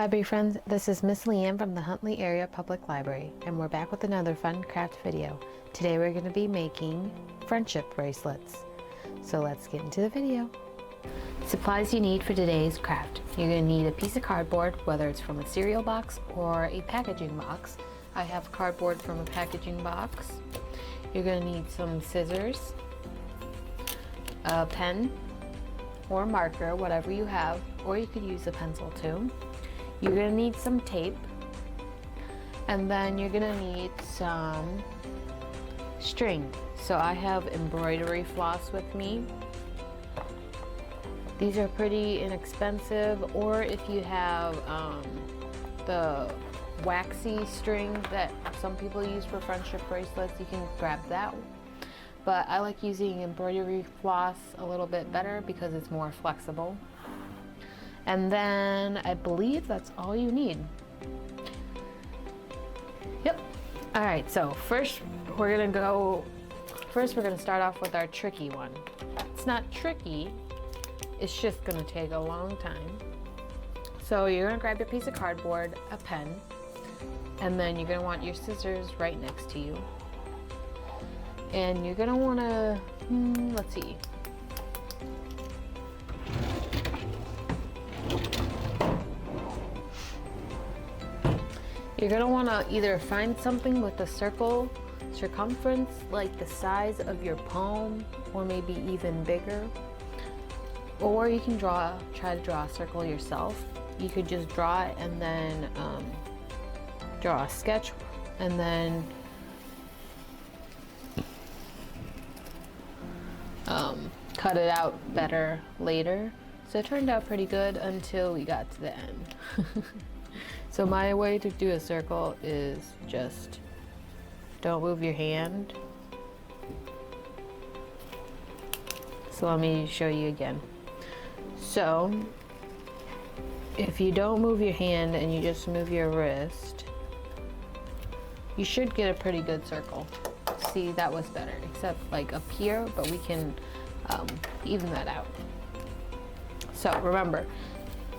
library friends, this is Miss Leanne from the Huntley Area Public Library, and we're back with another fun craft video. Today we're going to be making friendship bracelets. So let's get into the video. Supplies you need for today's craft. You're going to need a piece of cardboard, whether it's from a cereal box or a packaging box. I have cardboard from a packaging box. You're going to need some scissors, a pen or marker, whatever you have, or you could use a pencil too. You're going to need some tape, and then you're going to need some string. So I have embroidery floss with me. These are pretty inexpensive, or if you have the waxy string that some people use for friendship bracelets, you can grab that. But I like using embroidery floss a little bit better because it's more flexible. And then I believe that's all you need. Yep. All right, so first we're gonna start off with our tricky one. It's not tricky, it's just gonna take a long time. So you're gonna grab your piece of cardboard, a pen, and then you're gonna want your scissors right next to you. And you're gonna wanna, let's see. You're gonna wanna either find something with a circumference like the size of your palm, or maybe even bigger. Or you can try to draw a circle yourself. You could just draw it and then draw a sketch and then cut it out better later. So it turned out pretty good until we got to the end. So my way to do a circle is just don't move your hand. So let me show you again. So if you don't move your hand and you just move your wrist, you should get a pretty good circle. See, that was better, except like up here, but we can even that out. So remember,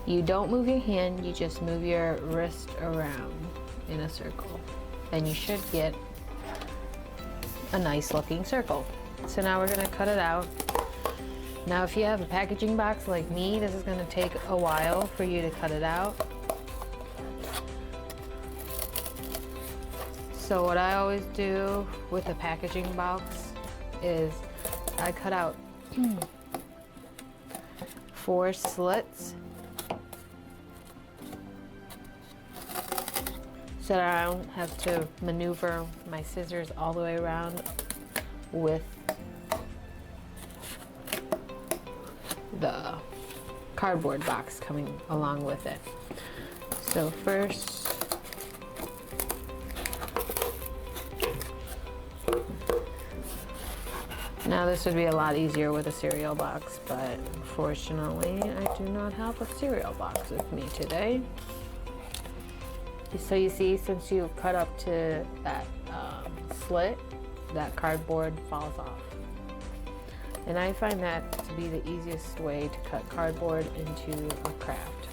you don't move your hand, you just move your wrist around in a circle, and you should get a nice looking circle. So now we're gonna cut it out. Now if you have a packaging box like me, this is gonna take a while for you to cut it out. So what I always do with a packaging box is I cut out 4 slits so that I don't have to maneuver my scissors all the way around with the cardboard box coming along with it. So first, now this would be a lot easier with a cereal box, but unfortunately I do not have a cereal box with me today. So you see, since you cut up to that slit, that cardboard falls off. And I find that to be the easiest way to cut cardboard into a craft.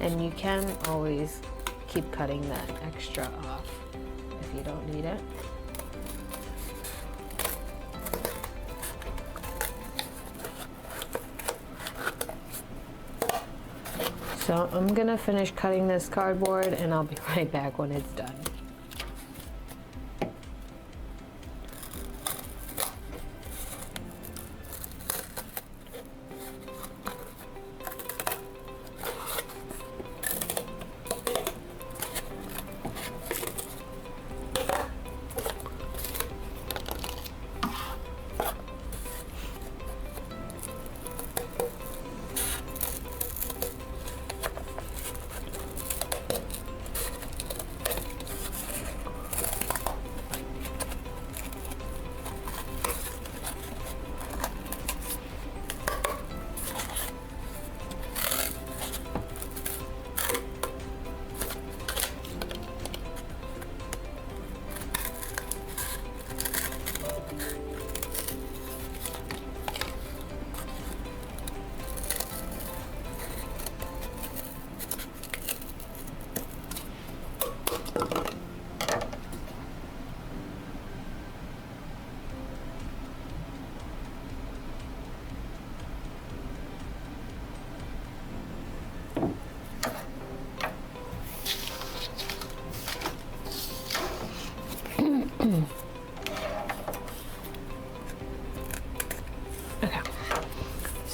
And you can always keep cutting that extra off if you don't need it. So I'm gonna finish cutting this cardboard and I'll be right back when it's done.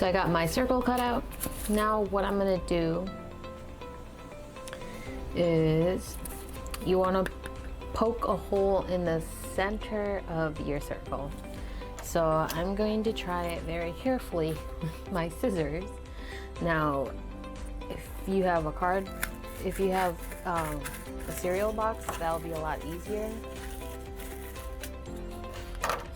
So I got my circle cut out. Now what I'm gonna do is you wanna poke a hole in the center of your circle. So I'm going to try it very carefully with my scissors. Now, if you have a cereal box, that'll be a lot easier.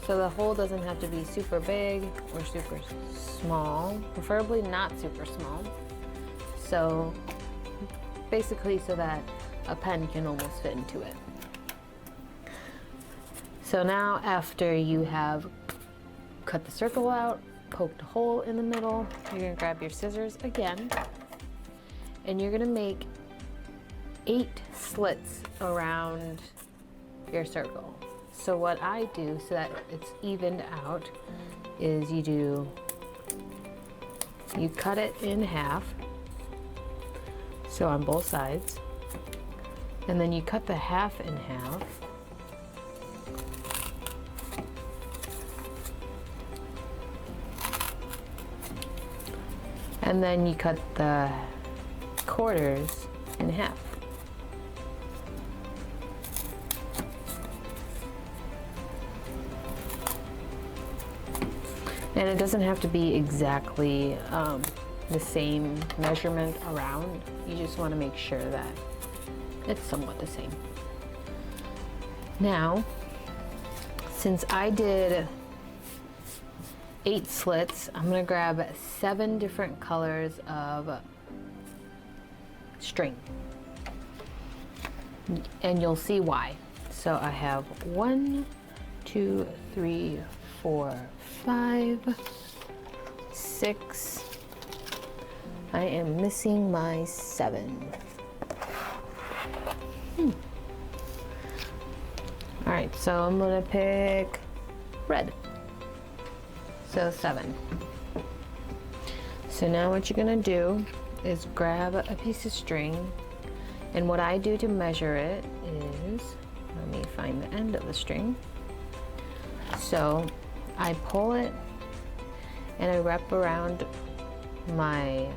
So the hole doesn't have to be super big or super small, preferably not super small. So basically so that a pen can almost fit into it. So now after you have cut the circle out, poked a hole in the middle, you're gonna grab your scissors again, and you're gonna make 8 slits around your circle. So what I do so that it's evened out is you cut it in half, so on both sides, and then you cut the half in half, and then you cut the quarters in half. And it doesn't have to be exactly the same measurement around. You just want to make sure that it's somewhat the same. Now, since I did 8 slits, I'm gonna grab 7 different colors of string. And you'll see why. So I have 1, 2, 3, 4, 5, 6. I am missing my 7. All right, so I'm gonna pick red. So 7. So now what you're gonna do is grab a piece of string, and what I do to measure it is, let me find the end of the string. So I pull it and I wrap around my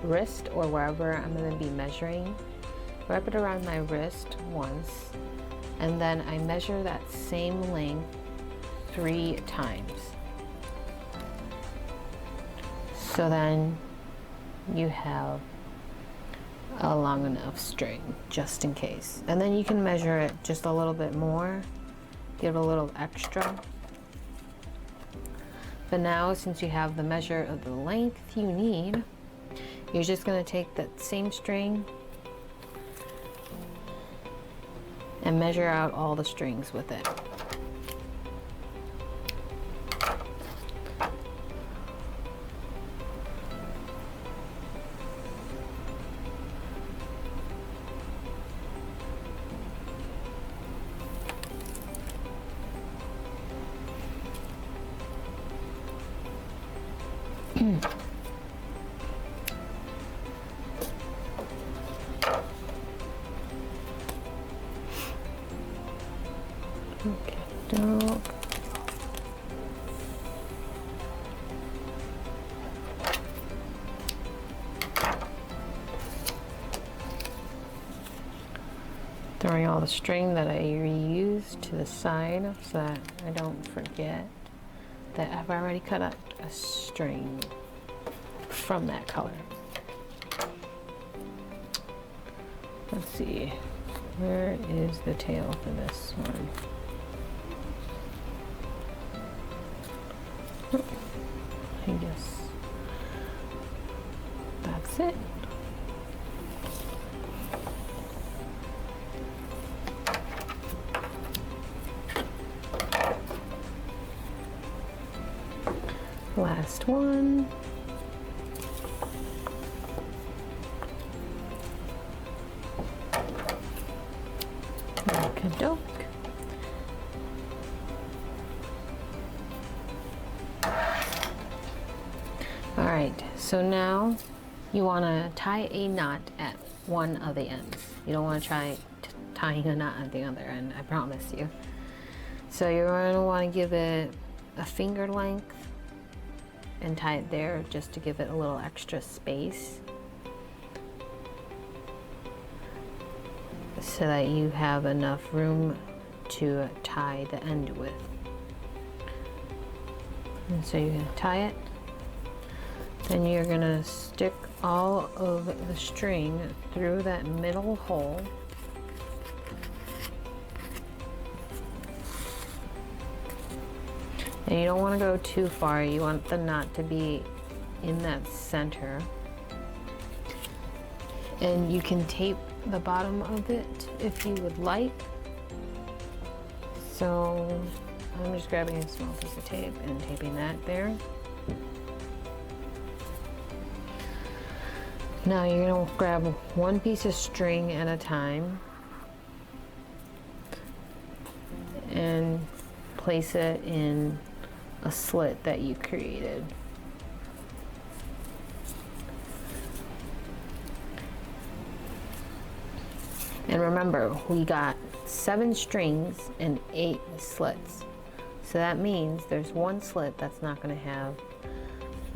wrist or wherever I'm going to be measuring. Wrap it around my wrist once, and then I measure that same length 3 times. So then you have a long enough string just in case. And then you can measure it just a little bit more, give a little extra. But now, since you have the measure of the length you need, you're just going to take that same string and measure out all the strings with it. Okay, dope. Throwing all the string that I reused to the side so that I don't forget that I've already cut out a string from that color. Let's see, where is the tail for this one? I guess that's it. Last one. Okey-doke. All right, so now you want to tie a knot at one of the ends. You don't want to try tying a knot at the other end, I promise you. So you're going to want to give it a finger length and tie it there just to give it a little extra space so that you have enough room to tie the end with. And so you're going to tie it, then you're going to stick all of the string through that middle hole. And you don't want to go too far, you want the knot to be in that center. And you can tape the bottom of it if you would like. So I'm just grabbing a small piece of tape and taping that there. Now you're going to grab one piece of string at a time and place it in a slit that you created. And remember, we got 7 strings and 8 slits. So that means there's one slit that's not going to have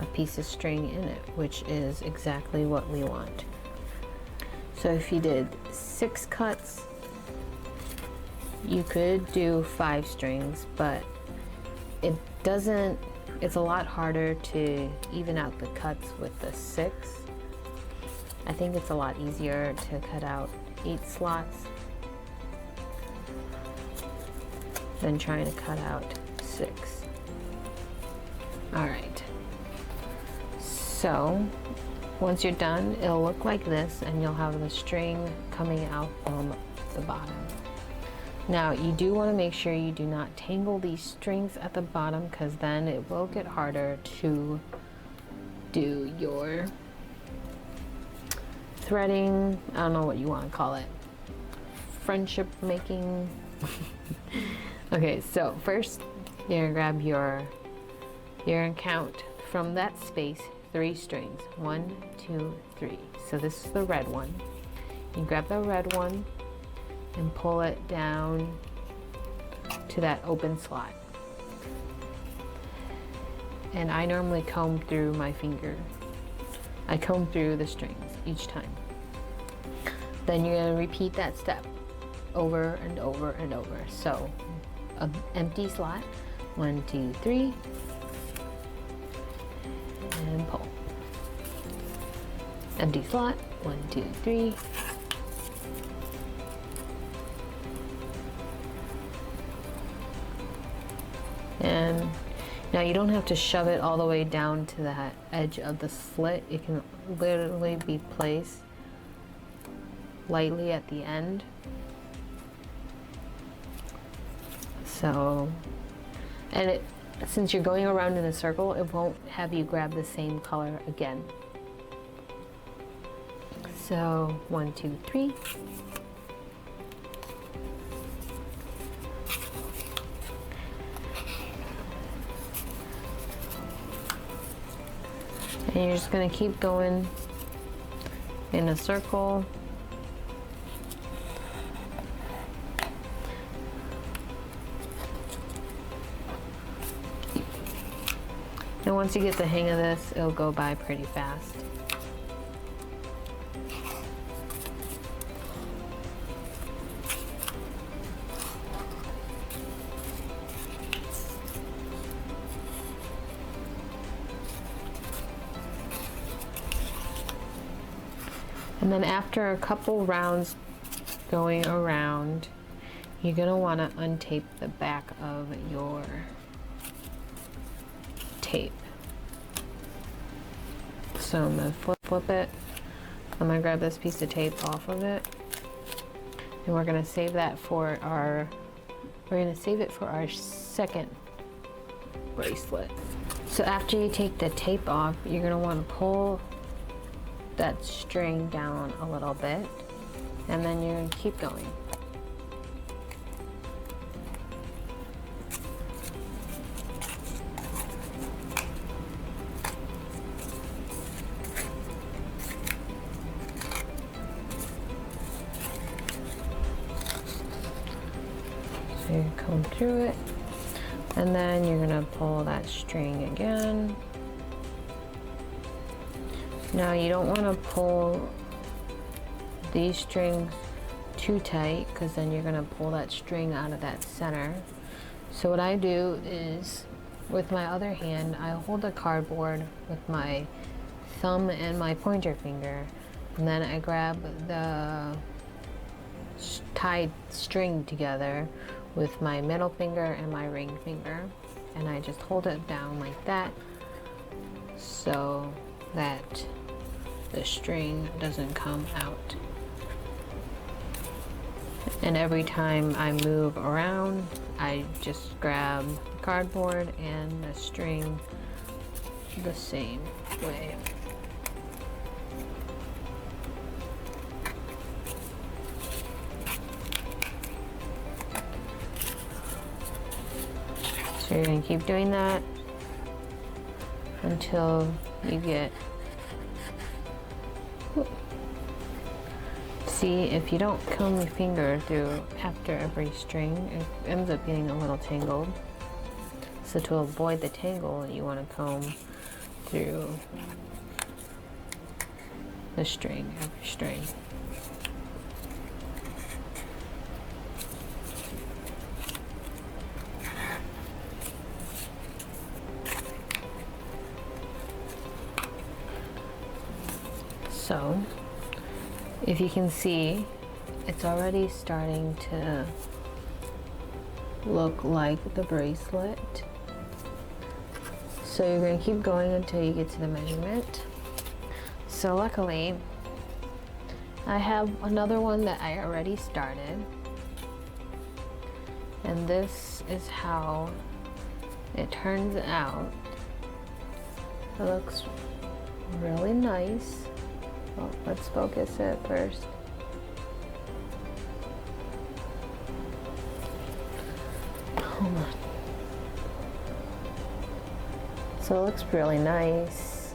a piece of string in it, which is exactly what we want. So if you did 6 cuts, you could do 5 strings, but it's a lot harder to even out the cuts with the 6. I think it's a lot easier to cut out 8 slots than trying to cut out 6. All right. So once you're done, it'll look like this, and you'll have the string coming out from the bottom. Now you do want to make sure you do not tangle these strings at the bottom, because then it will get harder to do your threading. I don't know what you want to call it. Friendship making. Okay, so first you're gonna grab you're gonna count from that space 3 strings. 1, 2, 3. So this is the red one. You grab the red one and pull it down to that open slot. And I normally comb through my finger. I comb through the strings each time. Then you're going to repeat that step over and over and over. So an empty slot, 1, 2, 3, and pull. Empty slot, 1, 2, 3. And now you don't have to shove it all the way down to that edge of the slit. It can literally be placed lightly at the end. So, and since you're going around in a circle, it won't have you grab the same color again. So 1, 2, 3. And you're just going to keep going in a circle. And once you get the hang of this, it'll go by pretty fast. And then after a couple rounds going around, you're going to want to untape the back of your tape. So I'm going to flip it. I'm going to grab this piece of tape off of it. And we're going to save that for our second bracelet. So after you take the tape off, you're going to want to pull that string down a little bit, and then you're going to keep going. So you comb through it, and then you're going to pull that string again. Now you don't want to pull these strings too tight, because then you're going to pull that string out of that center. So what I do is, with my other hand, I hold the cardboard with my thumb and my pointer finger, and then I grab the tied string together with my middle finger and my ring finger, and I just hold it down like that so that the string doesn't come out. And every time I move around, I just grab the cardboard and the string the same way. So you're going to keep doing that until you get. See, if you don't comb your finger through after every string, it ends up getting a little tangled. So to avoid the tangle, you want to comb through the string, every string. So, if you can see, it's already starting to look like the bracelet. So you're going to keep going until you get to the measurement. So luckily, I have another one that I already started. And this is how it turns out. It looks really nice. Well, let's focus it first. Hold on. So it looks really nice.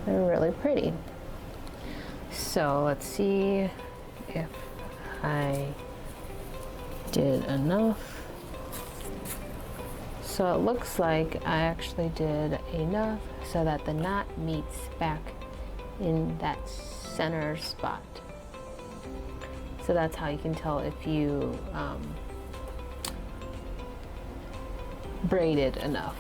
They're really pretty. So let's see if I did enough. So it looks like I actually did enough so that the knot meets back in that center spot. So that's how you can tell if you braided enough.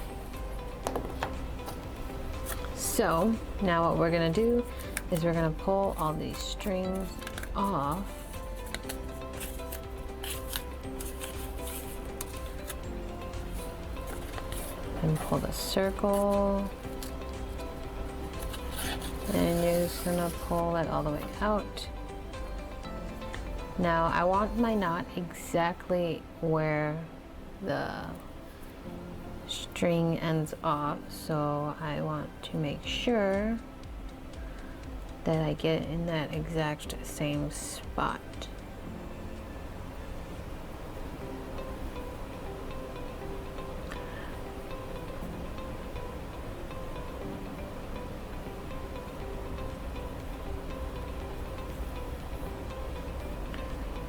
So now what we're gonna do is we're gonna pull all these strings off. And pull the circle, and you're just gonna pull it all the way out. Now I want my knot exactly where the string ends off, so I want to make sure that I get in that exact same spot.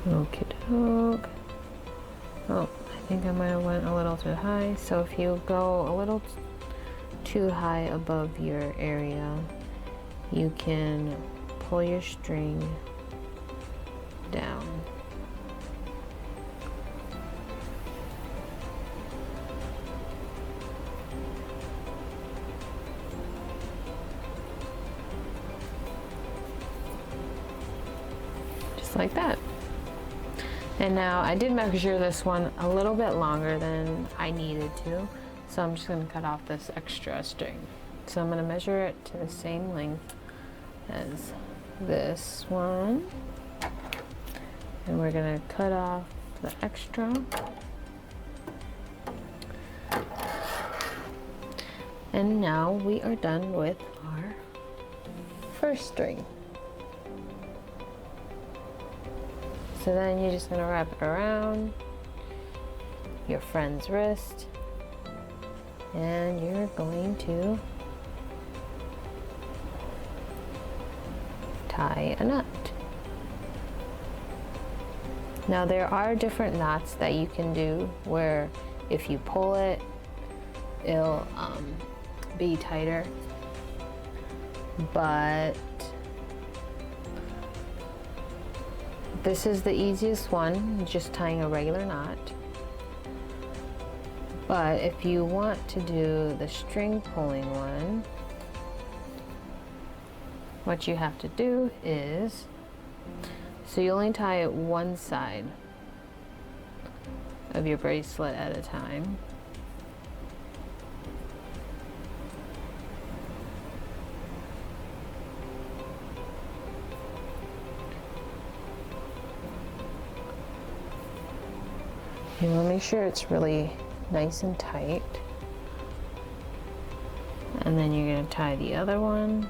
Okie doke. Oh, I think I might have went a little too high. So if you go a little too high above your area, you can pull your string down. Just like that. And now I did measure this one a little bit longer than I needed to, so I'm just going to cut off this extra string. So I'm going to measure it to the same length as this one, and we're going to cut off the extra. And now we are done with our first string. So then you're just gonna wrap it around your friend's wrist, and you're going to tie a knot. Now there are different knots that you can do where if you pull it it'll be tighter, but this is the easiest one, just tying a regular knot. But if you want to do the string pulling one, what you have to do is, so you only tie one side of your bracelet at a time. You want to make sure it's really nice and tight. And then you're going to tie the other one.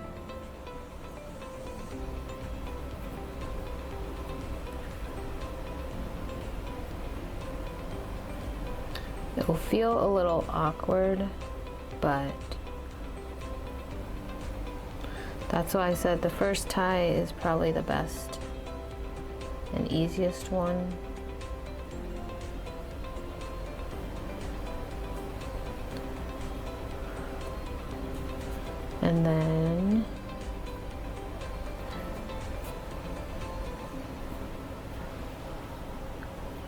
It will feel a little awkward, but that's why I said the first tie is probably the best and easiest one. And then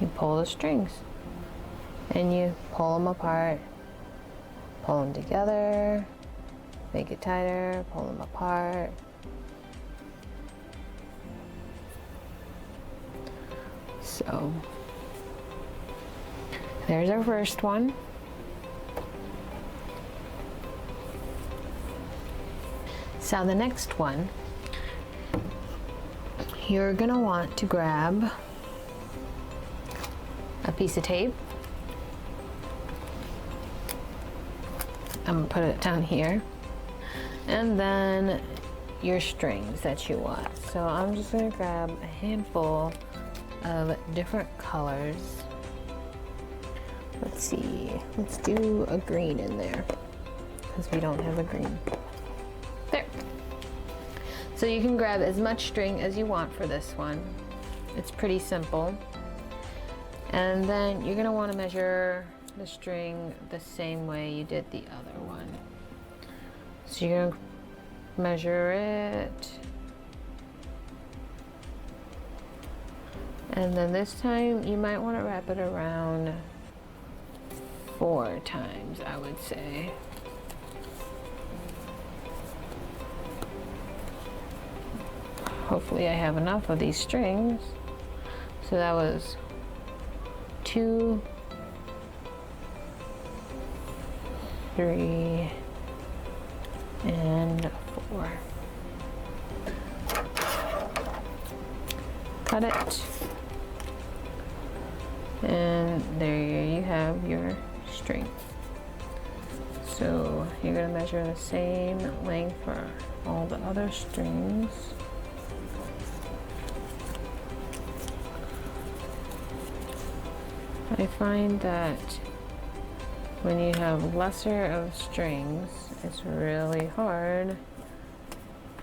you pull the strings and you pull them apart, pull them together, make it tighter, pull them apart. So there's our first one. So the next one, you're gonna want to grab a piece of tape. I'm gonna put it down here. And then your strings that you want. So I'm just gonna grab a handful of different colors. Let's see, let's do a green in there because we don't have a green. There. So you can grab as much string as you want for this one. It's pretty simple. And then you're gonna want to measure the string the same way you did the other one. So you're gonna measure it. And then this time you might want to wrap it around 4 times, I would say. Hopefully I have enough of these strings. So that was 2, 3, and 4. Cut it. And there you have your string. So you're going to measure the same length for all the other strings. I find that when you have lesser of strings, it's really hard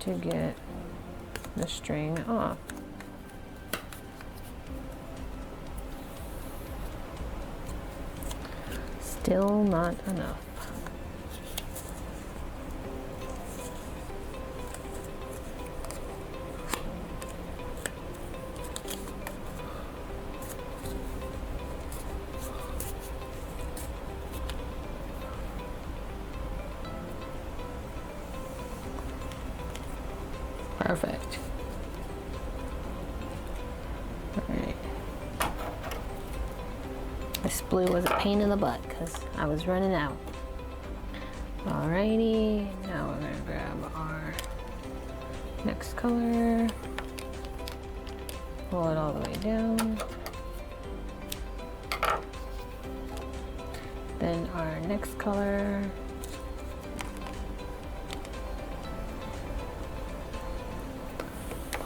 to get the string off. Still not enough. Perfect. All right. This blue was a pain in the butt because I was running out. Alrighty, now we're gonna grab our next color, pull it all the way down. Then our next color.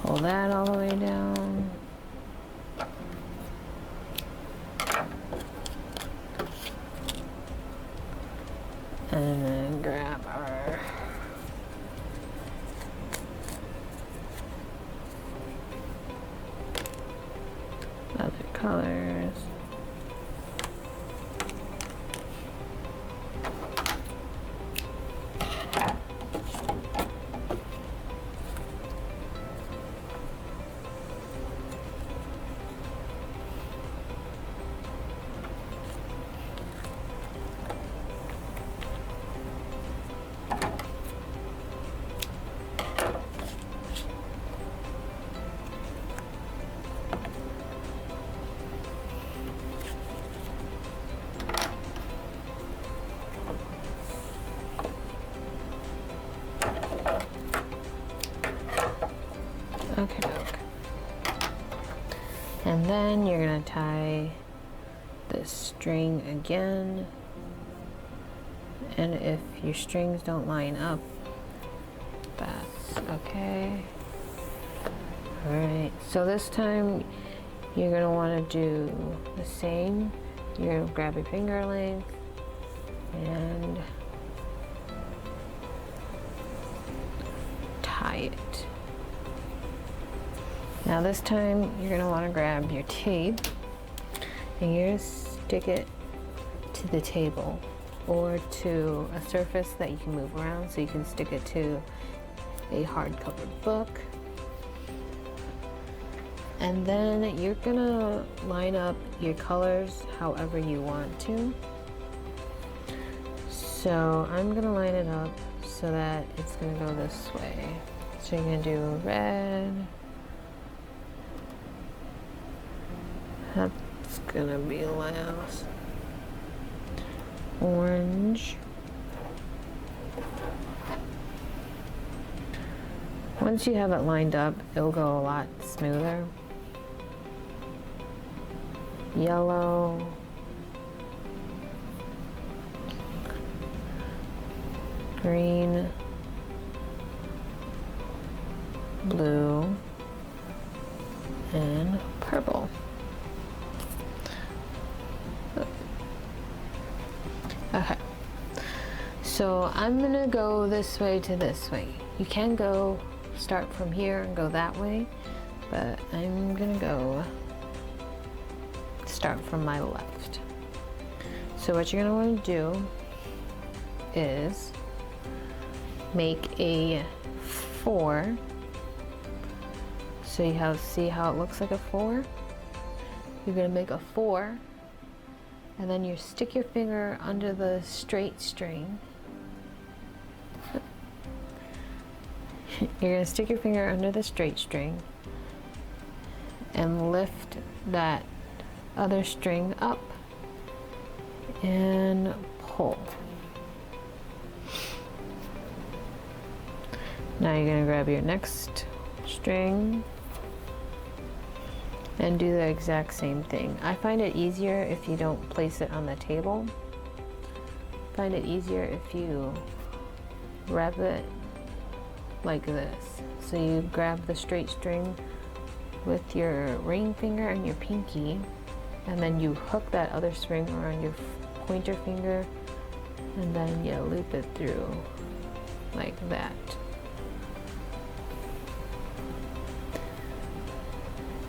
Pull that all the way down. And then grab our other colors. And then you're gonna tie this string again, and if your strings don't line up, that's okay. All right, so this time you're gonna wanna do the same. You're gonna grab your finger length and tie it. Now this time you're gonna wanna grab your tape and you're gonna stick it to the table or to a surface that you can move around, so you can stick it to a hardcover book. And then you're gonna line up your colors however you want to. So I'm gonna line it up so that it's gonna go this way. So you're gonna do red. That's gonna be last. Orange. Once you have it lined up, it'll go a lot smoother. Yellow. Green. Blue. And purple. Okay, so I'm gonna go this way to this way. You can go start from here and go that way, but I'm gonna go start from my left. So what you're gonna want to do is make a 4. So you see how it looks like a 4? You're gonna make a 4. And then you stick your finger under the straight string. You're gonna stick your finger under the straight string and lift that other string up and pull. Now you're gonna grab your next string and do the exact same thing. I find it easier if you don't place it on the table. I find it easier if you wrap it like this. So you grab the straight string with your ring finger and your pinky, and then you hook that other string around your pointer finger, and then you loop it through like that.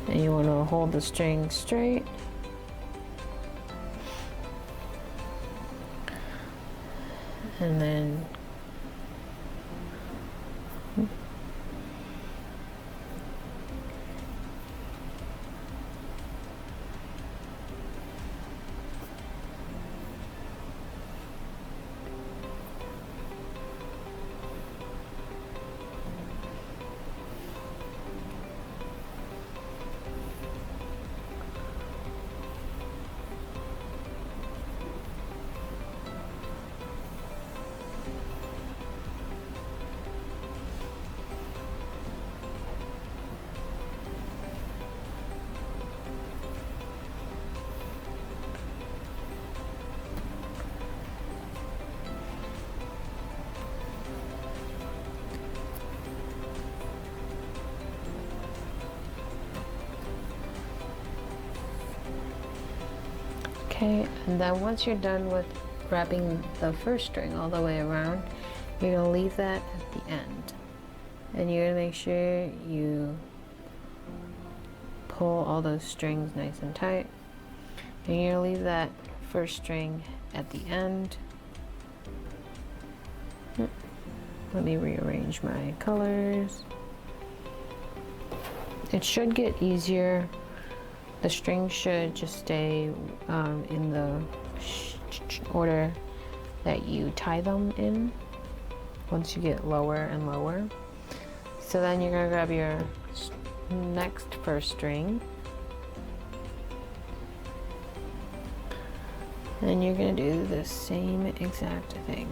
And you want to hold the string straight. And then okay, and then once you're done with wrapping the first string all the way around, you're going to leave that at the end. And you're going to make sure you pull all those strings nice and tight. And you're going to leave that first string at the end. Let me rearrange my colors. It should get easier. The strings should just stay in the order that you tie them in once you get lower and lower. So then you're going to grab your next first string and you're going to do the same exact thing.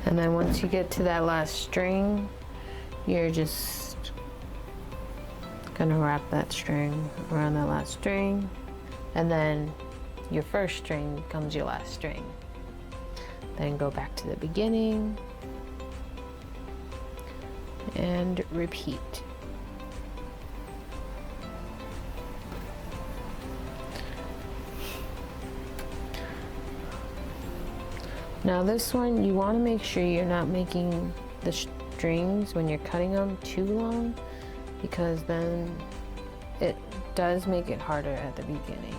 And then once you get to that last string, you're just gonna wrap that string around that last string, and then your first string becomes your last string. Then go back to the beginning and repeat. Now this one, you want to make sure you're not making the strings when you're cutting them too long, because then it does make it harder at the beginning.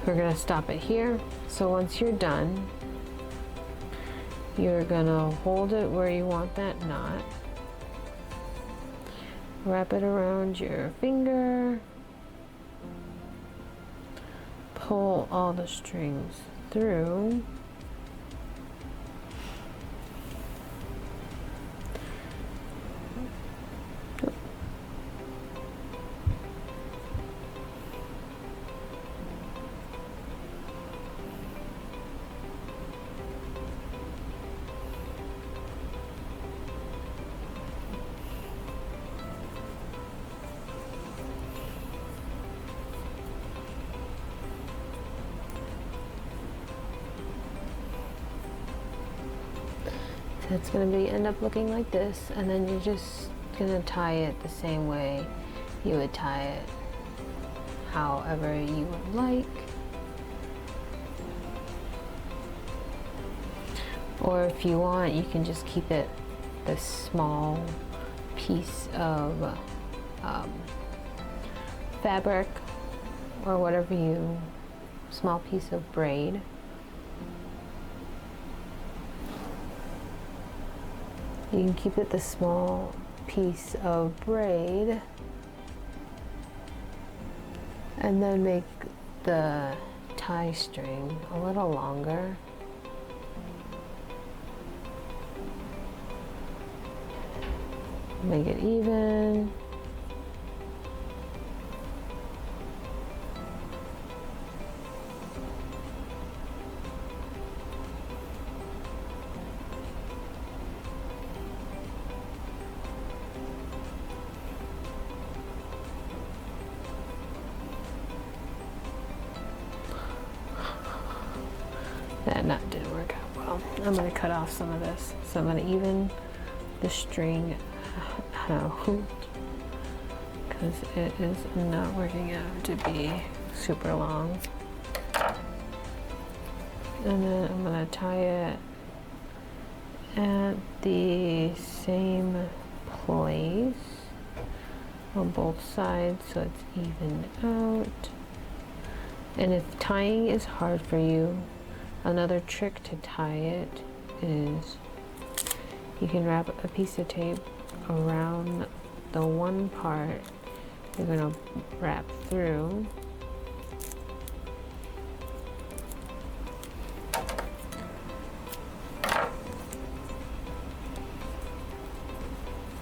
we're gonna stop it here. So once you're done, you're gonna hold it where you want that knot. Wrap it around your finger. Pull all the strings through. So it's going to end up looking like this, and then you're just going to tie it the same way you would tie it, however you would like. Or if you want, you can just keep it this small piece of fabric or whatever small piece of braid. You can keep it the small piece of braid and then make the tie string a little longer. Make it even. That knot didn't work out well. I'm going to cut off some of this. So I'm going to even the string out because it is not working out to be super long. And then I'm going to tie it at the same place on both sides so it's evened out. And if tying is hard for you, another trick to tie it is you can wrap a piece of tape around the one part you're going to wrap through.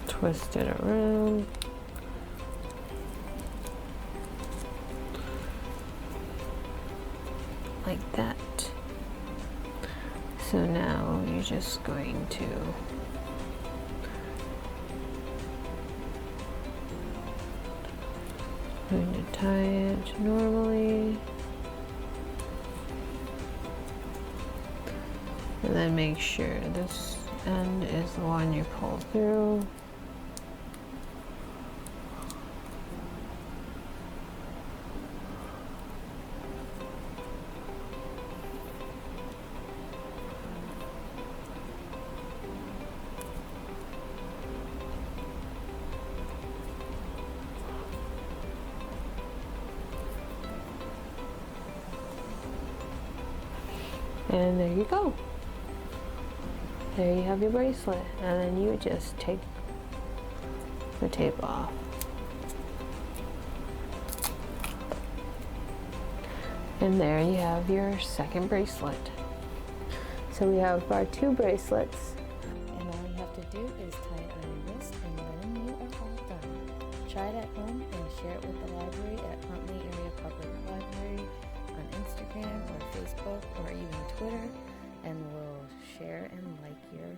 Twist it around. Like that. So now you're just going to tie it normally, and then make sure this end is the one you pull through. And there you go. There you have your bracelet. And then you just take the tape off. And there you have your second bracelet. So we have our 2 bracelets. And all you have to do is tie it on your wrist, and then you are all done. Try it at home and share it with the library at Huntley Area Public Library on Instagram or Facebook or even Twitter, and we'll share and like your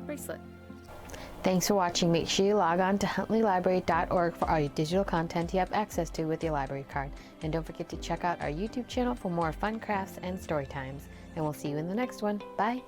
bracelet. Thanks for watching. Make sure you log on to huntleylibrary.org for all your digital content you have access to with your library card. And don't forget to check out our YouTube channel for more fun crafts and story times. And we'll see you in the next one. Bye!